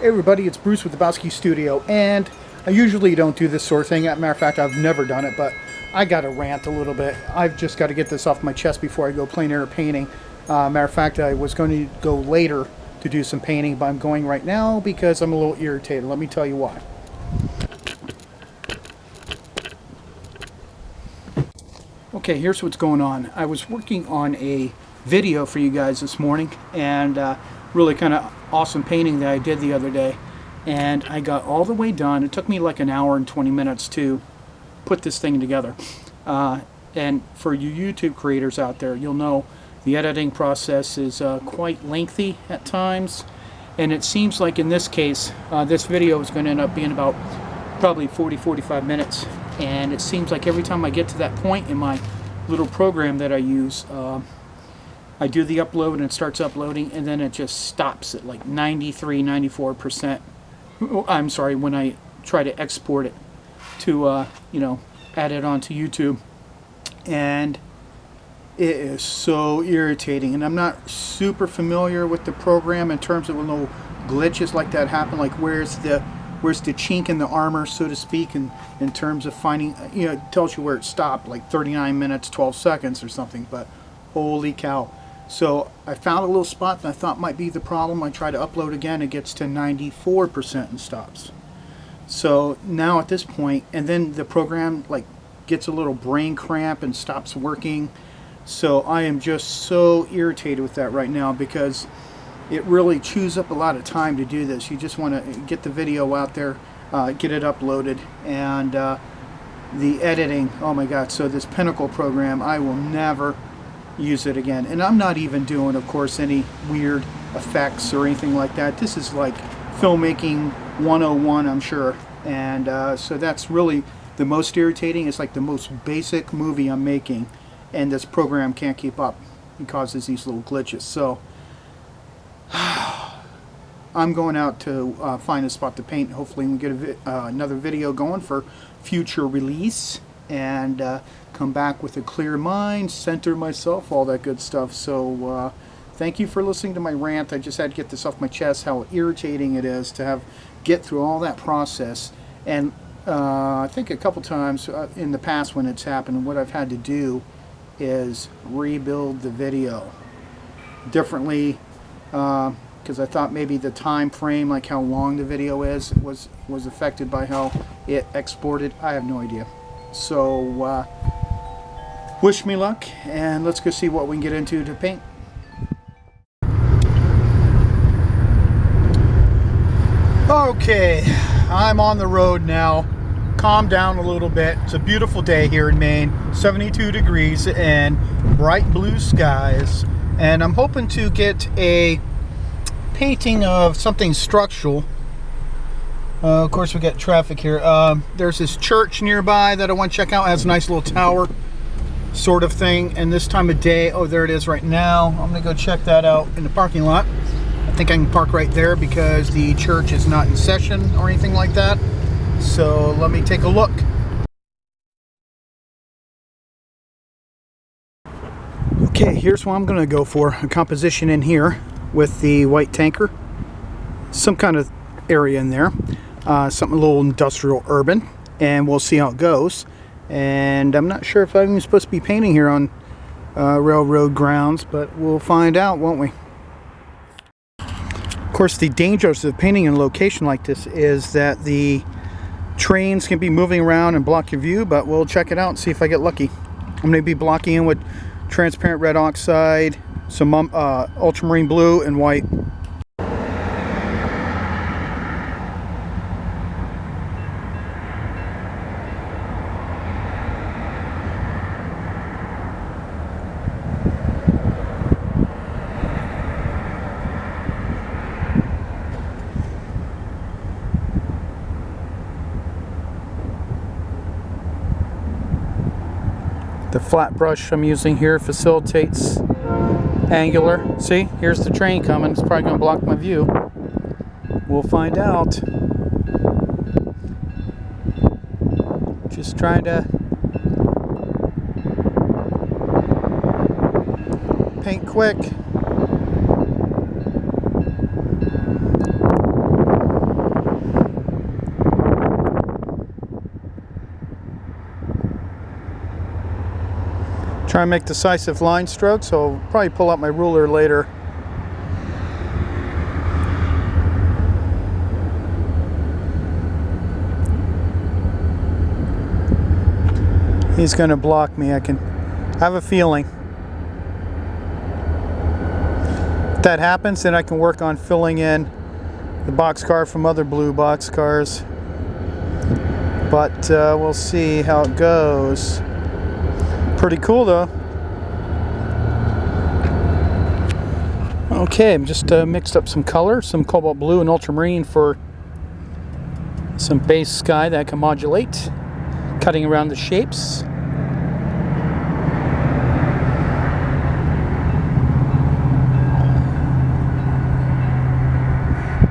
Hey everybody, it's Bruce with the Bowski Studio, and I usually don't do this sort of thing. As a matter of fact, I've never done it, but I got to rant a little bit. I've just got to get this off my chest before I go plein air painting. Matter of fact, I was going to go later to do some painting, but I'm going right now because I'm a little irritated. Let me tell you why. Okay, here's what's going on. I was working on a video for you guys this morning, and really kind of awesome painting that I did the other day, and I got all the way done. It took me like an hour and 20 minutes to put this thing together, and for you YouTube creators out there, you'll know the editing process is quite lengthy at times, and it seems like in this case this video is going to end up being about probably 40-45 minutes, and it seems like every time I get to that point in my little program that I use, I do the upload and it starts uploading, and then it just stops at like 93-94%. I'm sorry, when I try to export it to add it onto YouTube, and it is so irritating. And I'm not super familiar with the program in terms of little glitches like that happen, like where's the chink in the armor, so to speak, in terms of finding, it tells you where it stopped, like 39 minutes 12 seconds or something, but holy cow. So I found a little spot that I thought might be the problem. I try to upload again, it gets to 94% and stops. So now at this point, and then the program like gets a little brain cramp and stops working. So I am just so irritated with that right now, because it really chews up a lot of time to do this. You just want to get the video out there, get it uploaded, and the editing, oh my god. So this Pinnacle program, I will never use it again. And I'm not even doing, of course, any weird effects or anything like that. This is like filmmaking 101, I'm sure. And so that's really the most irritating. It's like the most basic movie I'm making, and this program can't keep up. It causes these little glitches. So I'm going out to find a spot to paint. Hopefully we can get another video going for future release, and come back with a clear mind, center myself, all that good stuff. So thank you for listening to my rant. I just had to get this off my chest, how irritating it is to get through all that process. And I think a couple times in the past when it's happened, what I've had to do is rebuild the video differently, because I thought maybe the time frame, like how long the video is, was affected by how it exported. I have no idea. So wish me luck, and let's go see what we can get into to paint. Okay, I'm on the road now. Calm down a little bit. It's a beautiful day here in Maine, 72 degrees and bright blue skies, and I'm hoping to get a painting of something structural. Of course, we got traffic here. There's this church nearby that I want to check out. It has a nice little tower sort of thing, and this time of day, oh, there it is right now. I'm gonna go check that out in the parking lot. I think I can park right there because the church is not in session or anything like that. So let me take a look. Okay, here's what I'm gonna go for. A composition in here with the white tanker, some kind of area in there, something a little industrial urban, and we'll see how it goes. And I'm not sure if I'm even supposed to be painting here on railroad grounds, but we'll find out, won't we? Of course, the dangers of painting in a location like this is that the trains can be moving around and block your view, but we'll check it out and see if I get lucky. I'm going to be blocking in with transparent red oxide, some ultramarine blue, and white. The flat brush I'm using here facilitates angular. See, here's the train coming. It's probably going to block my view. We'll find out. Just trying to paint quick. Try and make decisive line strokes, so I'll probably pull out my ruler later. He's going to block me. I have a feeling. If that happens, then I can work on filling in the boxcar from other blue boxcars. But we'll see how it goes. Pretty cool though. Okay, I've just mixed up some color, some cobalt blue and ultramarine for some base sky that I can modulate. Cutting around the shapes.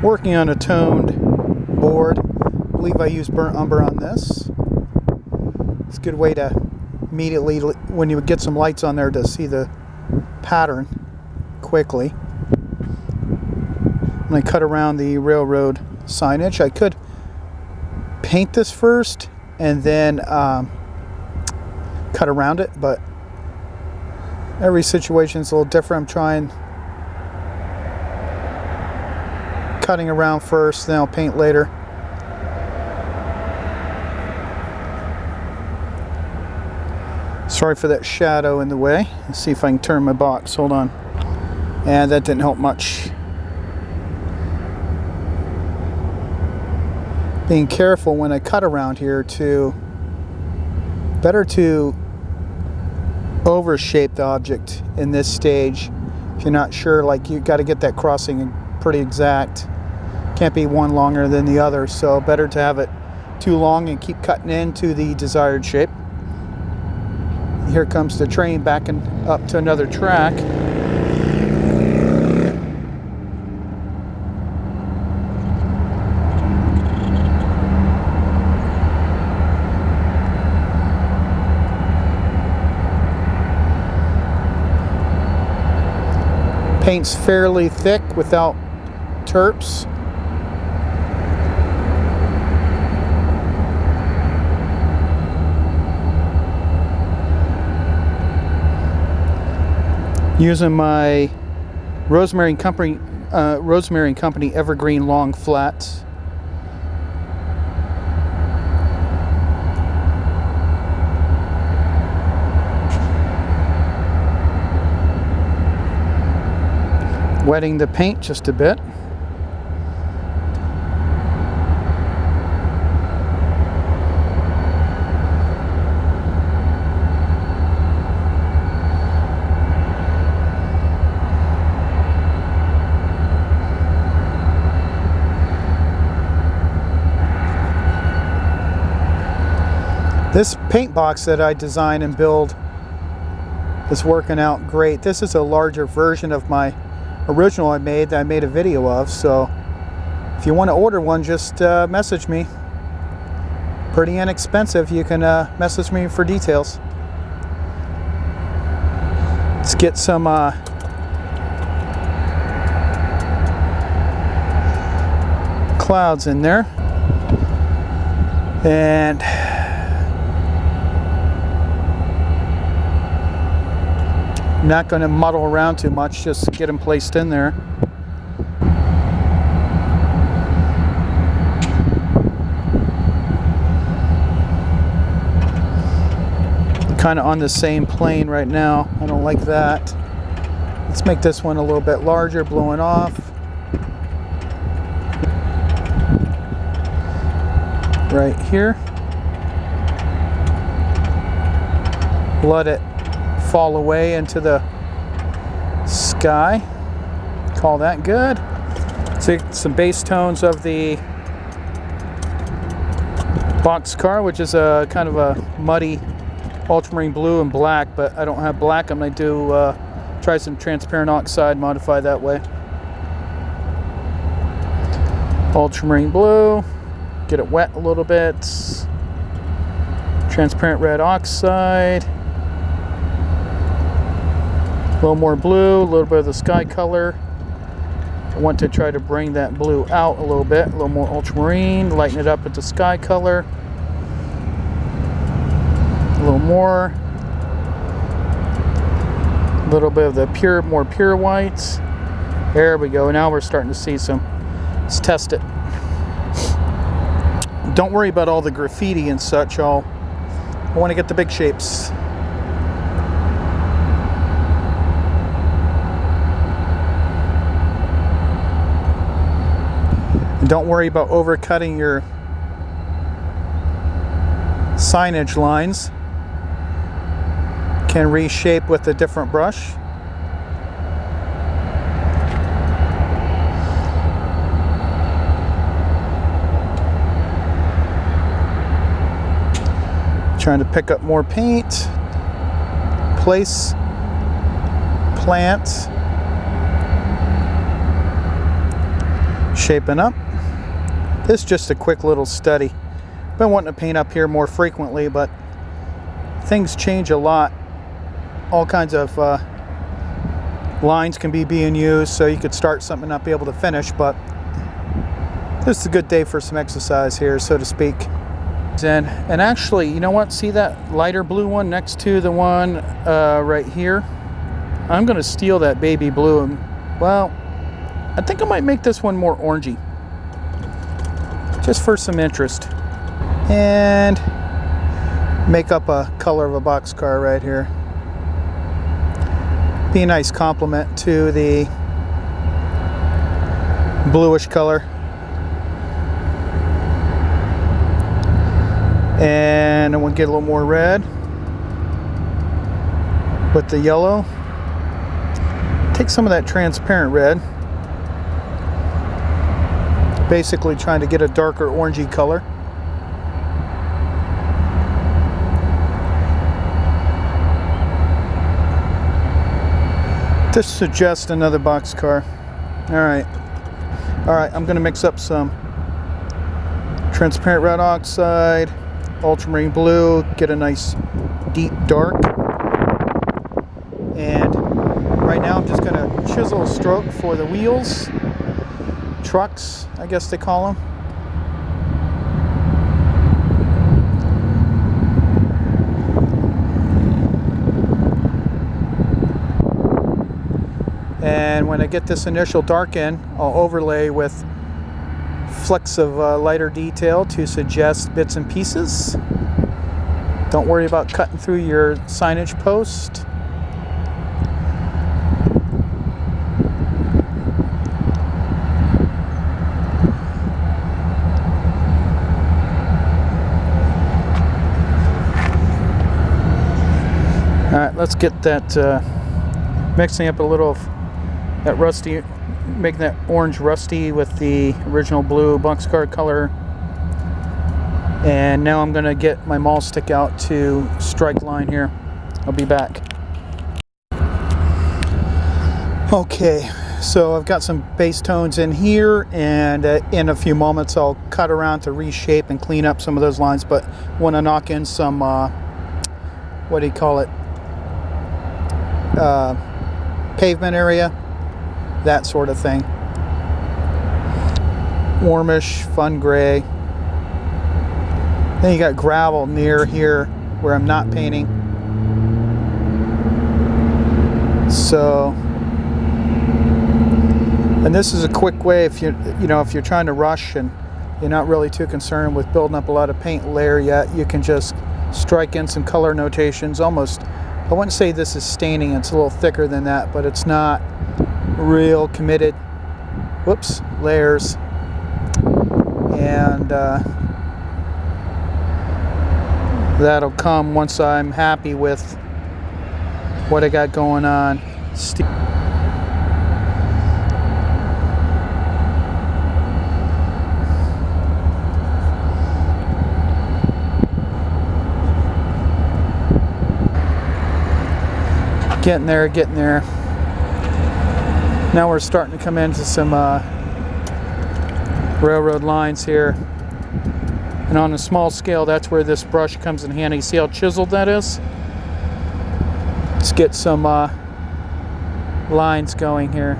Working on a toned board. I believe I use burnt umber on this. It's a good way to immediately, when you get some lights on there, to see the pattern quickly. When I cut around the railroad signage, I could paint this first and then cut around it, but every situation is a little different. I'm trying cutting around first, then I'll paint later. Sorry for that shadow in the way. Let's see if I can turn my box. Hold on. And that didn't help much. Being careful when I cut around here better to overshape the object in this stage. If you're not sure, like, you got to get that crossing pretty exact. Can't be one longer than the other, so better to have it too long and keep cutting into the desired shape. Here comes the train backing up to another track. Paint's fairly thick without terps. Using my Rosemary and Company Evergreen Long Flats. Wetting the paint just a bit. This paint box that I design and build is working out great. This is a larger version of my original I made a video of, so if you want to order one, just message me. Pretty inexpensive. You can message me for details. Let's get some clouds in there, and not going to muddle around too much, just get them placed in there. Kind of on the same plane right now. I don't like that. Let's make this one a little bit larger, blowing off. Right here. Let it fall away into the sky. Call that good. See some base tones of the boxcar, which is a kind of a muddy ultramarine blue and black, but I don't have black. I'm going to do try some transparent oxide, modify that way. Ultramarine blue, get it wet a little bit. Transparent red oxide. A little more blue, a little bit of the sky color. I want to try to bring that blue out a little bit, a little more ultramarine, lighten it up with the sky color. A little more. A little bit of the more pure whites. There we go. Now we're starting to see some. Let's test it. Don't worry about all the graffiti and such. I want to get the big shapes. And don't worry about overcutting your signage lines. Can reshape with a different brush. Trying to pick up more paint, place, plant, shaping up. This is just a quick little study. Been wanting to paint up here more frequently, but things change a lot. All kinds of lines can be being used, so you could start something and not be able to finish, but this is a good day for some exercise here, so to speak. And actually, you know what? See that lighter blue one next to the one right here? I'm going to steal that baby blue. And, well, I think I might make this one more orangey. Just for some interest. And make up a color of a boxcar right here. Be a nice complement to the bluish color. And I want to get a little more red with the yellow. Take some of that transparent red. Basically trying to get a darker orangey color. This suggests another boxcar. All right, I'm going to mix up some transparent red oxide, ultramarine blue, get a nice deep dark. And right now I'm just going to chisel a stroke for the wheels, trucks, I guess they call them. And when I get this initial dark in, I'll overlay with flecks of lighter detail to suggest bits and pieces. Don't worry about cutting through your signage post. All right, let's get that mixing up a little of that rusty, making that orange rusty with the original blue boxcar color. And now I'm going to get my maul stick out to strike line here. I'll be back. Okay, so I've got some base tones in here, and in a few moments I'll cut around to reshape and clean up some of those lines, but want to knock in some, what do you call it, pavement area, that sort of thing. Warmish, fun gray. Then you got gravel near here where I'm not painting. So, and this is a quick way if if you're trying to rush and you're not really too concerned with building up a lot of paint layer yet, you can just strike in some color notations. Almost, I wouldn't say this is staining, it's a little thicker than that, but it's not real committed, whoops, layers. And that'll come once I'm happy with what I got going on. Getting there, getting there. Now we're starting to come into some railroad lines here. And on a small scale, that's where this brush comes in handy. See how chiseled that is? Let's get some lines going here.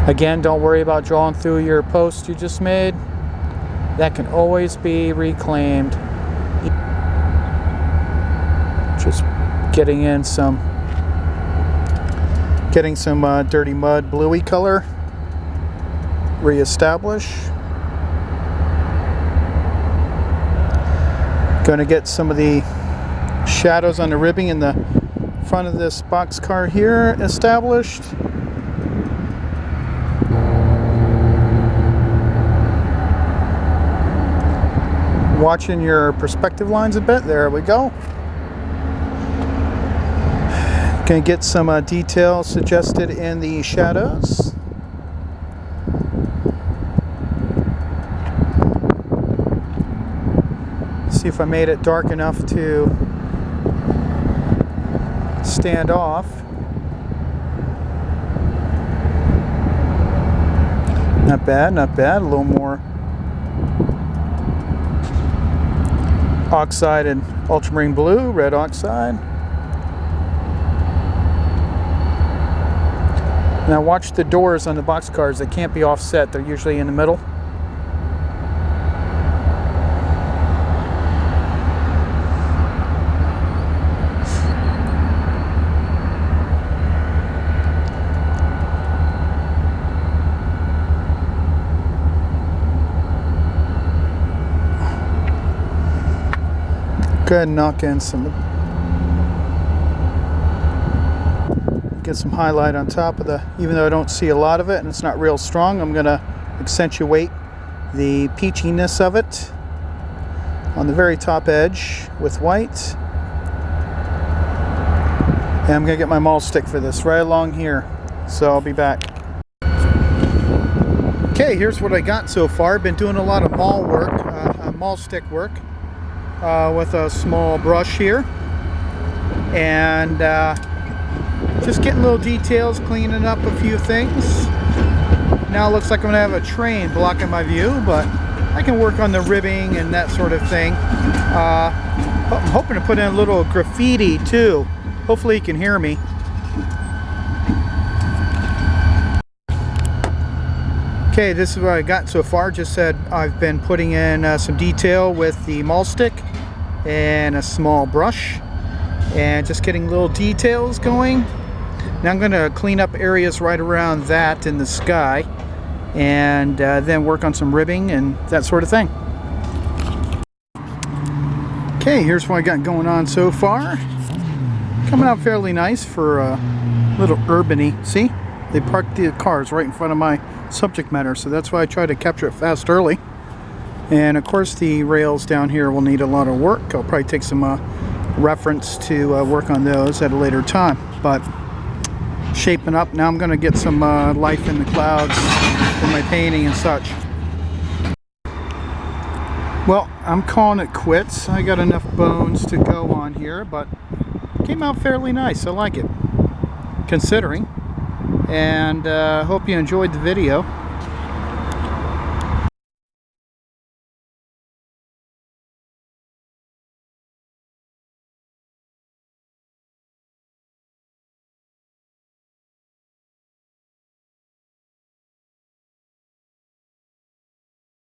Again, don't worry about drawing through your post you just made. That can always be reclaimed. Just Getting some dirty mud bluey color. Reestablish. Going to get some of the shadows on the ribbing in the front of this boxcar here established. Watching your perspective lines a bit. There we go. Going to get some detail suggested in the shadows. See if I made it dark enough to stand off. Not bad, not bad. A little more oxide and ultramarine blue, red oxide. Now watch the doors on the boxcars. They can't be offset. They're usually in the middle. Go ahead and knock in some, get some highlight on top of the, even though I don't see a lot of it and it's not real strong, I'm going to accentuate the peachiness of it on the very top edge with white. And I'm going to get my maul stick for this right along here, so I'll be back. Okay, here's what I got so far. Been doing a lot of maul work, maul stick work. With a small brush here, and just getting little details, cleaning up a few things. Now it looks like I'm gonna have a train blocking my view, but I can work on the ribbing and that sort of thing. I'm hoping to put in a little graffiti too. Hopefully you can hear me. Okay, this is what I got so far. Just said I've been putting in some detail with the maul stick and a small brush and just getting little details going. Now I'm going to clean up areas right around that in the sky and then work on some ribbing and that sort of thing. Okay, here's what I got going on so far. Coming out fairly nice for a little urban-y. See? They parked the cars right in front of my subject matter, so that's why I try to capture it fast early. And of course the rails down here will need a lot of work. I'll probably take some reference to work on those at a later time, but shaping up. Now I'm going to get some life in the clouds for my painting and such. Well, I'm calling it quits. I got enough bones to go on here, but came out fairly nice. I like it, considering. And hope you enjoyed the video.